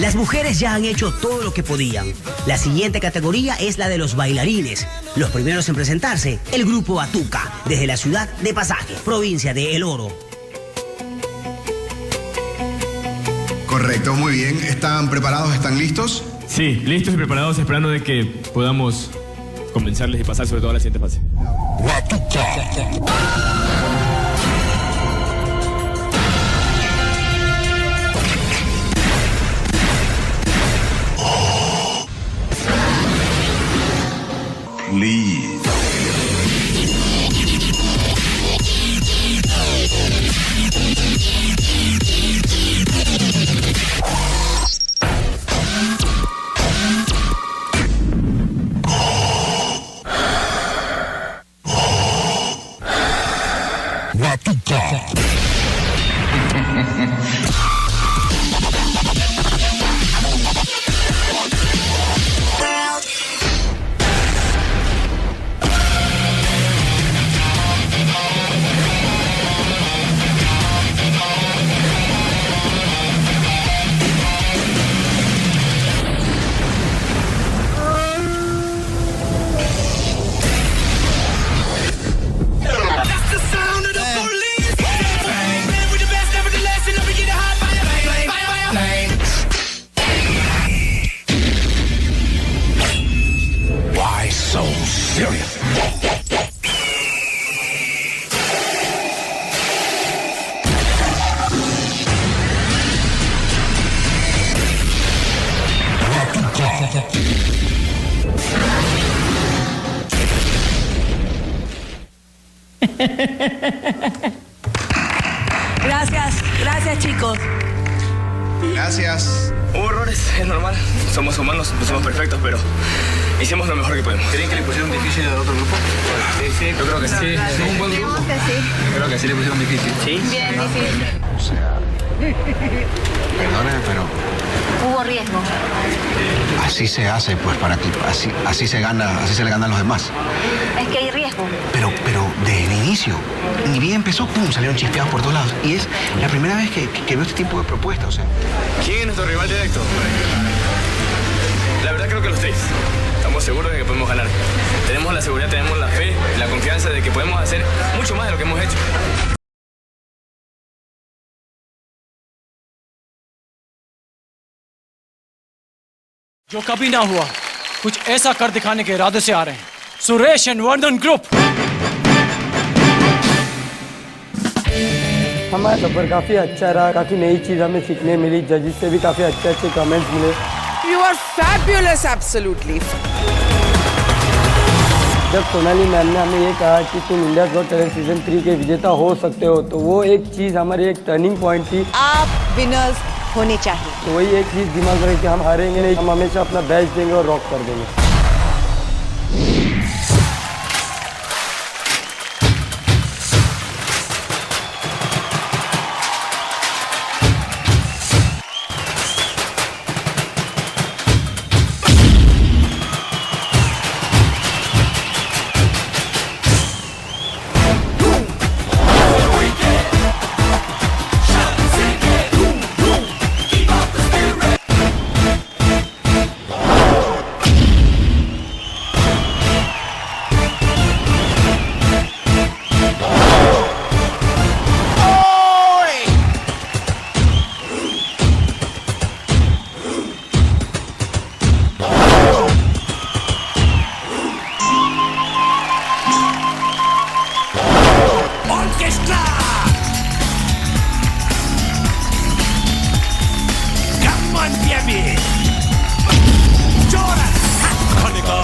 Las mujeres ya han hecho todo lo que podían. La siguiente categoría es la de los bailarines. Los primeros en presentarse, el grupo Batuca, desde la ciudad de Pasaje, provincia de El Oro. Correcto, muy bien. ¿Están preparados? ¿Están listos? Sí, listos y preparados, esperando de que podamos convencerles y pasar sobre todo a la siguiente fase. Please. Gracias chicos. Gracias. Hubo errores, es normal. Somos humanos, no somos perfectos, pero hicimos lo mejor que podemos. ¿Creen que le pusieron difícil al otro grupo? Sí, yo creo que sí. Es un buen grupo. Creo que sí le pusieron difícil. Sí. Bien difícil. O sea, perdóneme, pero Hubo riesgo. así se hace, pues, para que así se gana, así se le ganan los demás. Es que hay riesgo. Pero desde el inicio, ni bien empezó, pum, salieron chispeados por todos lados. Y es la primera vez que veo este tipo de propuestas, o sea. ¿Quién es nuestro rival directo? La verdad creo que los tres. Estamos seguros de que podemos ganar. Tenemos la seguridad, tenemos la fe, la confianza de que podemos hacer mucho más de lo que hemos hecho. जो कभी ना हुआ कुछ ऐसा कर दिखाने के इरादे से आ रहे हैं सुरेश एंड वर्धन ग्रुप हमारा सफर काफ़ी अच्छा रहा, काफ़ी नई चीज़ हमें सीखने मिली, जजेस से भी काफ़ी अच्छे कमेंट्स मिले। You are fabulous, absolutely. जब सोनाली मैम ने हमें ये कहा कि तुम इंडिया गॉट टैलेंट सीजन 3 के विजेता हो सकते हो, तो वो एक चीज़ हमारी एक टर्निंग पॉइंट थी। आप विनर्स होने चाहिए। तो वही एक चीज़ दिमाग में रही कि हम हारेंगे नहीं, हम हमेशा अपना बेस्ट देंगे और रॉक कर देंगे।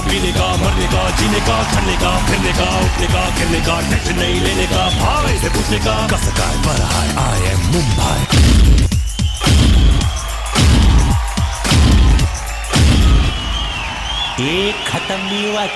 पीने का, मरने का, जीने का, खाने का, फिरने का, उठने का, गिरने का, टेंशन नहीं लेने का, भाव से पूछने का, कस का पर हाय, आई एम मुंबई। एक खत्म नहीं हुआ।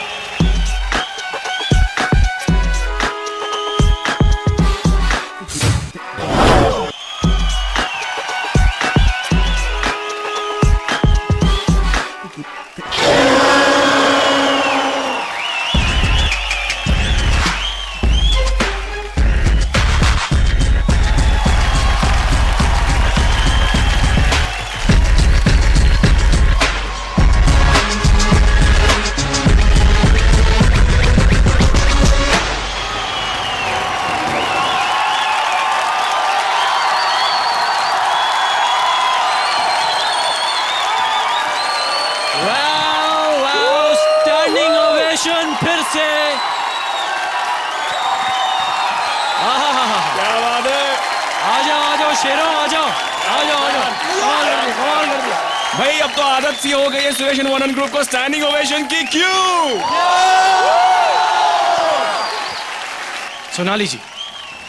भाई अब तो आदत सी हो गई है सुरेश एंड वर्णन ग्रुप को स्टैंडिंग ओवेशन की। क्यों? सोनाली जी,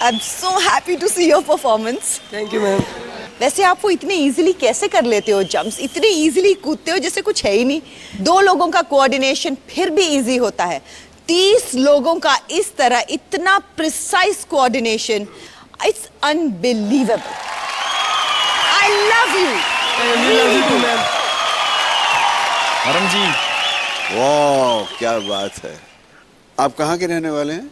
I'm so happy to see your performance. Thank you ma'am. वैसे आप वो इतने इजीली कैसे कर लेते हो जंप्स, इतने इजीली कूदते हो जैसे कुछ है ही नहीं। 2 लोगों का कोऑर्डिनेशन फिर भी इजी होता है, 30 लोगों का इस तरह इतना precise coordination, it's unbelievable. I love you. हरम जी, वाह क्या बात है। आप कहाँ के रहने वाले हैं?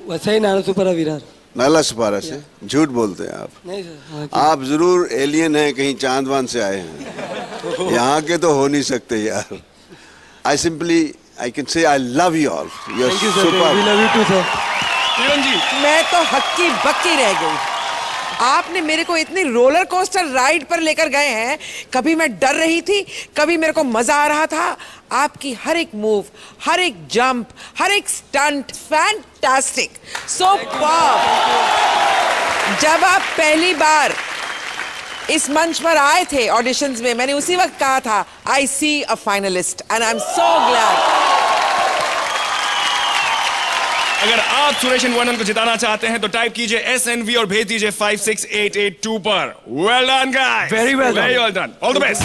वसई नाना सुपरा विरार। नाला सुपारा से? झूठ बोलते हैं आप। नहीं सर। आप जरूर एलियन हैं, कहीं चांद वांद से आए हैं। यहाँ के तो हो नहीं सकते यार। I can say I love you all. You're Thank you sir. superb. We love you too sir. Kiran ji, मैं तो हक्की बक्की रह गई। आपने मेरे को इतनी रोलर कोस्टर राइड पर लेकर गए हैं, कभी मैं डर रही थी, कभी मेरे को मजा आ रहा था। आपकी हर एक मूव, हर एक जंप, हर एक स्टंट फैंटास्टिक, सुपर्ब। जब आप पहली बार इस मंच पर आए थे ऑडिशंस में, मैंने उसी वक्त कहा था I see a finalist and I am so glad. अगर आप सुरेश एंड वर्णन को जिताना चाहते हैं तो टाइप कीजिए SNV और भेज दीजिए 56882 पर। Well done guys, Very well done. Very well done, all the best.